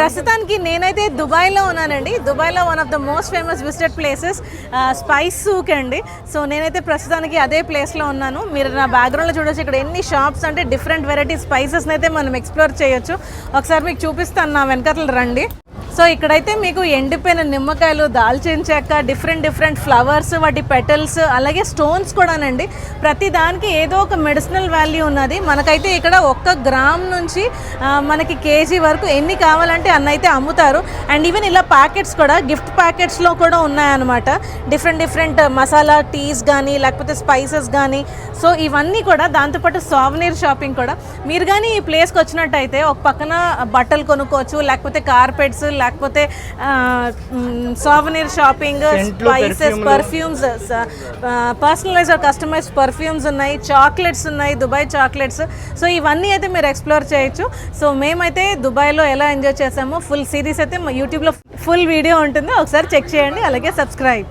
ప్రస్తుతానికి నేనైతే దుబాయ్లో ఉన్నానండి. దుబాయ్లో one of the most famous visited places spice souk అండి. సో నేనైతే ప్రస్తుతానికి అదే ప్లేస్లో ఉన్నాను. మీరు నా బ్యాక్గ్రౌండ్లో చూడొచ్చు, ఇక్కడ ఎన్ని షాప్స్ అంటే డిఫరెంట్ వెరైటీ స్పైసెస్ని అయితే మనం ఎక్స్ప్లోర్ చేయొచ్చు. ఒకసారి మీకు చూపిస్తాను, నా వెనకాతలు రండి. సో ఇక్కడైతే మీకు ఎండిపోయిన నిమ్మకాయలు, దాల్చిన చెక్క, డిఫరెంట్ ఫ్లవర్స్, వాటి పెటల్స్, అలాగే స్టోన్స్ కూడానండి. ప్రతి దానికి ఏదో ఒక మెడిసినల్ వాల్యూ ఉన్నది. మనకైతే ఇక్కడ 1 గ్రామ్ నుంచి మనకి కేజీ వరకు ఎన్ని కావాలంటే అన్న అయితే అమ్ముతారు. అండ్ ఈవెన్ ఇలా ప్యాకెట్స్ కూడా గిఫ్ట్ ప్యాకెట్స్లో కూడా ఉన్నాయన్నమాట. డిఫరెంట్ మసాలా టీస్ కానీ లేకపోతే స్పైసెస్ కానీ. సో ఇవన్నీ కూడా, దాంతోపాటు సావనీర్ షాపింగ్ కూడా. మీరు కానీ ఈ ప్లేస్కి వచ్చినట్టయితే ఒక పక్కన బట్టలు కొనుక్కోవచ్చు, లేకపోతే కార్పెట్స్, లేకపోతే souvenir shopping, spices, perfumes, personalised customised perfumes ఉన్నాయి, చాక్లెట్స్ ఉన్నాయి, దుబాయ్ చాక్లెట్స్. సో ఇవన్నీ అయితే మీరు ఎక్స్ప్లోర్ చేయొచ్చు. సో మేమైతే దుబాయ్లో ఎలా ఎంజాయ్ చేసామో ఫుల్ సిరీస్ అయితే యూట్యూబ్లో ఫుల్ వీడియో ఉంటుంది, ఒకసారి చెక్ చేయండి. అలాగే సబ్స్క్రైబ్.